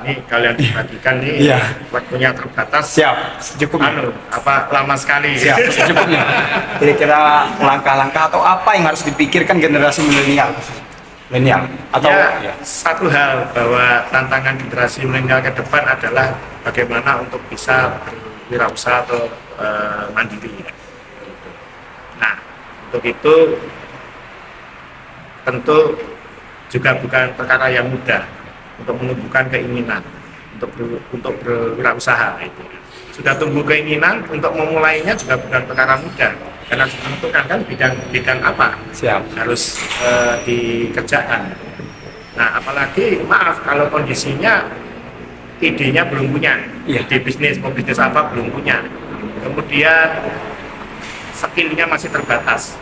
Ini kalian perhatikan nih, Iya. waktunya terbatas. Siap, secukupnya. Lama sekali. Siap, secukupnya. Kira-kira langkah-langkah atau apa yang harus dipikirkan generasi milenial? Atau Ya, satu hal bahwa tantangan generasi milenial ke depan adalah bagaimana untuk bisa berwirausaha atau mandiri. Ya. Gitu. Nah, untuk itu tentu juga bukan perkara yang mudah untuk menumbuhkan keinginan untuk berwirausaha itu. Sudah tumbuh keinginan untuk memulainya juga bukan perkara mudah karena menentukan kan bidang apa harus dikerjakan. Nah, apalagi maaf kalau kondisinya idenya belum punya, ide bisnis mau bisnis apa belum punya, kemudian skillnya masih terbatas,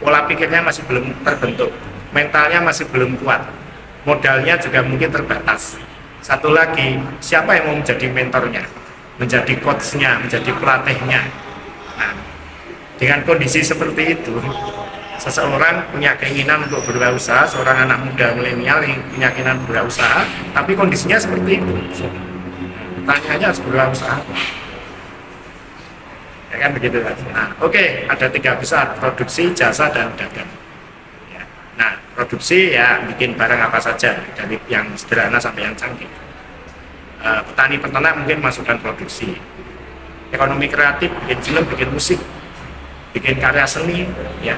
pola pikirnya masih belum terbentuk, mentalnya masih belum kuat, modalnya juga mungkin terbatas. Satu lagi, siapa yang mau menjadi mentornya, menjadi coachnya, menjadi pelatihnya. Nah, dengan kondisi seperti itu, seseorang punya keinginan untuk berwirausaha, seorang anak muda milenial yang punya keinginan berwirausaha, tapi kondisinya seperti itu. Pertanyaannya harus berwirausaha. Ya kan begitu kan. Nah, oke, ada 3 besar, produksi, jasa, dan dagang. Ya. Nah, produksi ya bikin barang apa saja, dari yang sederhana sampai yang canggih. Petani peternak mungkin masukkan produksi. Ekonomi kreatif, bikin film, bikin musik, bikin karya seni, ya.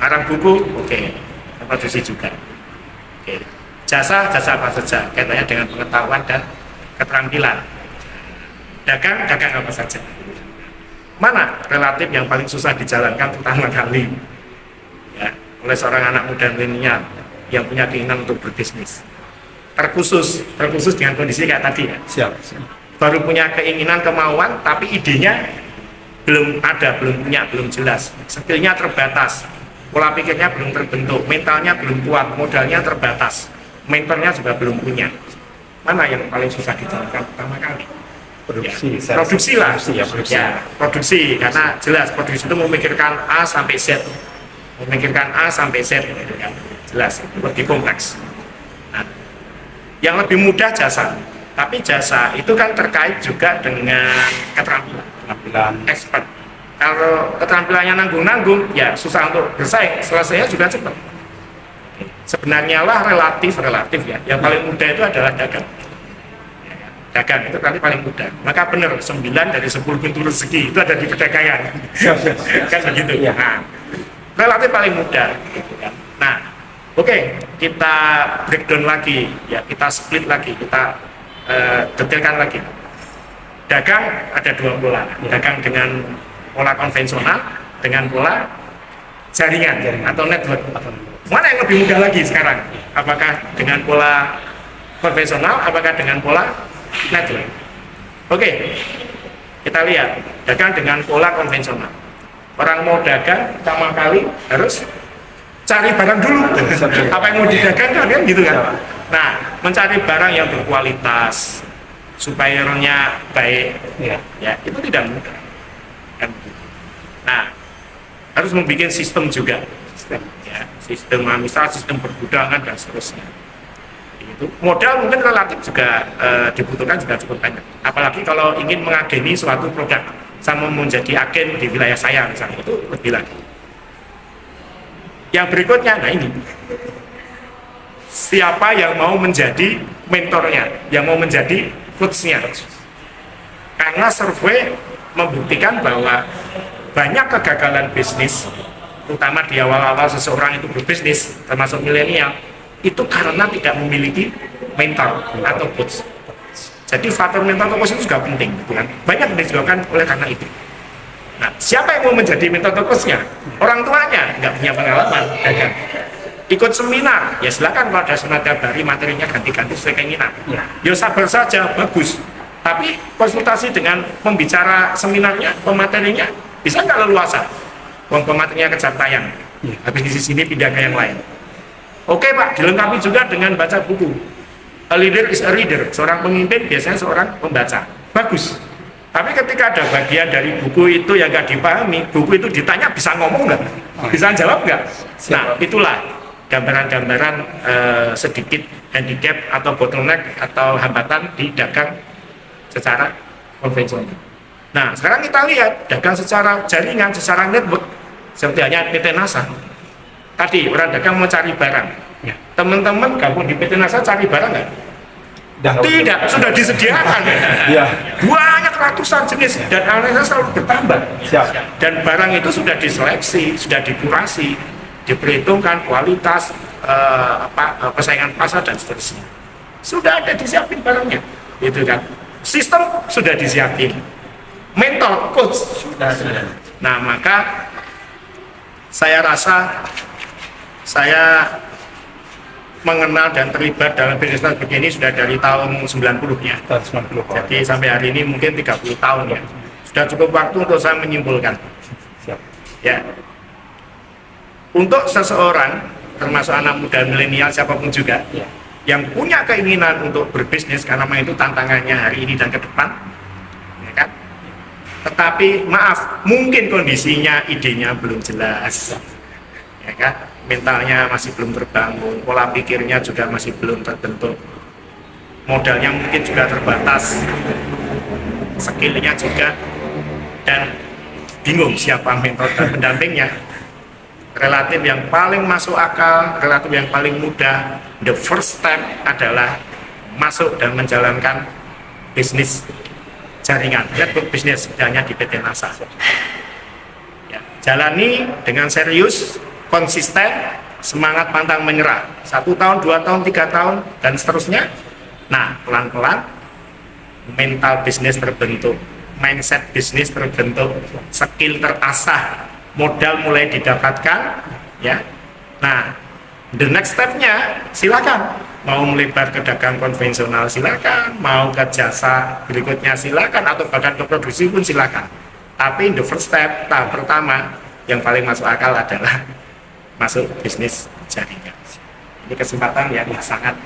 Ngarang buku, oke, produksi juga. Oke. Jasa apa saja, kaitannya dengan pengetahuan dan keterampilan. Dagang apa saja. Mana relatif yang paling susah dijalankan pertama kali ya, oleh seorang anak muda milenial yang punya keinginan untuk berbisnis, terkhusus dengan kondisi kayak tadi ya. Siap. Baru punya keinginan, kemauan, tapi idenya belum ada, belum jelas, skillnya terbatas, pola pikirnya belum terbentuk, mentalnya belum kuat, modalnya terbatas, mentornya juga belum punya. Mana yang paling susah dijalankan pertama kali? Produksi lah. Produksi, karena jelas produksi itu memikirkan A sampai Z, gitu kan. Jelas, lebih kompleks. Nah, yang lebih mudah jasa, tapi jasa itu kan terkait juga dengan keterampilan expert. Kalau keterampilannya nanggung, ya susah untuk bersaing, selesainya juga cepat. Sebenarnya lah relatif ya, yang paling mudah itu adalah dagang itu kali paling mudah. Maka benar 9 dari 10 pintu rezeki itu ada di perdagangan. Kan begitu. Nah, relatif paling mudah gitu kan. Nah, oke, kita breakdown lagi ya, kita split lagi, kita detailkan lagi. Dagang ada 2 pola. Dagang dengan pola konvensional, dengan pola jaringan atau network. Mana yang lebih mudah lagi sekarang? Apakah dengan pola konvensional, apakah dengan pola network? Oke, kita lihat dagang dengan pola konvensional. Orang mau dagang pertama kali harus cari barang dulu. Apa yang mau didagangkan kan gitu kan? Nah, mencari barang yang berkualitas, suppliernya baik, ya itu tidak mudah. Kan begitu. Nah, harus membuat sistem juga, sistem misal sistem pergudangan dan seterusnya. Modal mungkin relatif juga dibutuhkan juga cukup banyak, apalagi kalau ingin mengageni suatu produk sama menjadi agen di wilayah saya misalnya, itu lebih lagi. Yang berikutnya, nah ini siapa yang mau menjadi mentornya, yang mau menjadi coachnya, karena survei membuktikan bahwa banyak kegagalan bisnis, terutama di awal-awal seseorang itu berbisnis, termasuk milenial, itu karena tidak memiliki mentor atau coach. Jadi faktor mentor atau coach itu juga penting, bukan? Banyak disebabkan oleh karena itu. Nah, siapa yang mau menjadi mentor atau coachnya? Orang tuanya nggak punya pengalaman dagang. Ikut seminar, ya silakan, kalau ada seminar tiap hari materinya ganti-ganti sesuai keinginan. Ya sabar saja, bagus. Tapi konsultasi dengan pembicara seminarnya, pematerinya, bisa nggak leluasa? Uang pematerinya kejar tayang. Habis di sini pindah ke yang lain. Oke Pak, dilengkapi juga dengan baca buku. A leader is a reader. Seorang pemimpin biasanya seorang pembaca. Bagus. Tapi ketika ada bagian dari buku itu yang nggak dipahami, buku itu ditanya bisa ngomong nggak? Bisa jawab nggak? Nah, itulah gambaran-gambaran sedikit handicap atau bottleneck atau hambatan di dagang secara konvensional. Nah, sekarang kita lihat dagang secara jaringan, secara network, seperti hanya PT NASA. Tadi orang dagang mau cari barang. Ya. Teman-teman gabung di PT NASA cari barang nggak? Dah. Tidak, sudah disediakan. Ya. Banyak ratusan jenis dan analisanya selalu bertambah. Siap. Dan barang itu sudah diseleksi, sudah dikurasi, diperhitungkan kualitas, persaingan pasar dan seterusnya. Sudah ada disiapin barangnya, gitu kan? Sistem sudah disiapin, mentor, coach sudah. Nah, maka saya rasa saya mengenal dan terlibat dalam bisnis begini sudah dari tahun 90-nya. Tahun 90. Jadi sampai hari ini mungkin 30 tahun ya. Sudah cukup waktu untuk saya menyimpulkan. Siap. Ya. Untuk seseorang, termasuk anak muda milenial siapapun juga, Ya. yang punya keinginan untuk berbisnis karena memang itu tantangannya hari ini dan ke depan, ya kan? Tetapi maaf, mungkin kondisinya, idenya belum jelas, ya kan? Mentalnya masih belum terbangun, pola pikirnya juga masih belum terbentuk, modalnya mungkin juga terbatas, skillnya juga, dan bingung siapa mentor dan pendampingnya. Relatif yang paling masuk akal, relatif yang paling mudah, the first step adalah masuk dan menjalankan bisnis jaringan, network bisnis, hanya di PT NASA. Ya, jalani dengan serius, konsisten, semangat pantang menyerah. 1 tahun, 2 tahun, 3 tahun, dan seterusnya. Nah, pelan-pelan mental bisnis terbentuk, mindset bisnis terbentuk, skill terasah, modal mulai didapatkan, ya. Nah, the next stepnya silakan mau melebar ke dagang konvensional silakan, mau ke jasa berikutnya silakan, atau bahkan ke produksi pun silakan. Tapi the first step, tahap pertama yang paling masuk akal adalah masuk bisnis jaringan. Ini kesempatan yang sangat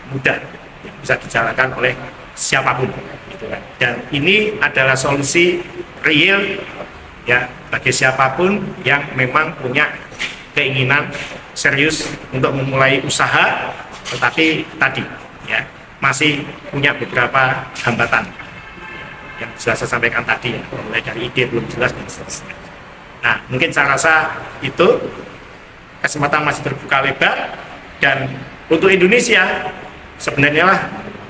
mudah yang bisa dijalankan oleh siapapun, gitu kan. Dan ini adalah solusi real ya bagi siapapun yang memang punya keinginan serius untuk memulai usaha, tetapi tadi ya masih punya beberapa hambatan yang sudah saya sampaikan tadi ya, mulai dari ide belum jelas dan seterusnya. Nah, mungkin saya rasa itu kesempatan masih terbuka lebar, dan untuk Indonesia sebenarnya lah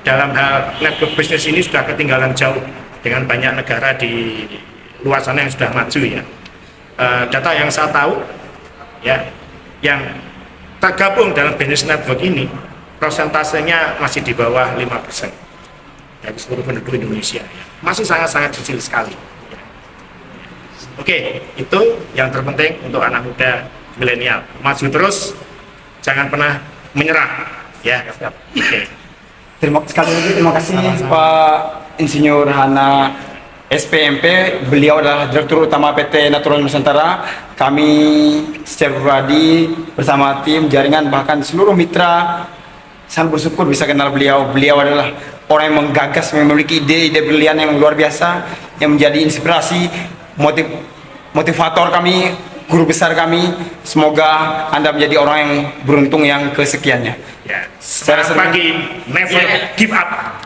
dalam hal network bisnis ini sudah ketinggalan jauh dengan banyak negara di luar sana yang sudah maju ya. Data yang saya tahu ya, yang tergabung dalam bisnis network ini persentasenya masih di bawah 5% dari seluruh penduduk Indonesia, masih sangat-sangat kecil sekali. Oke, itu yang terpenting untuk anak muda milenial, maju terus, jangan pernah menyerah ya. Oke. Sekali lagi terima kasih Pak Insinyur Hana SPMP. Beliau adalah Direktur Utama PT Natural Nusantara. Kami secara pribadi bersama tim jaringan bahkan seluruh mitra sangat bersyukur bisa kenal beliau. Beliau adalah orang yang menggagas, memiliki ide-ide brilian yang luar biasa, yang menjadi inspirasi, motivator kami, guru besar kami. Semoga Anda menjadi orang yang beruntung yang kesekiannya. Ya, semangat pagi, never give up.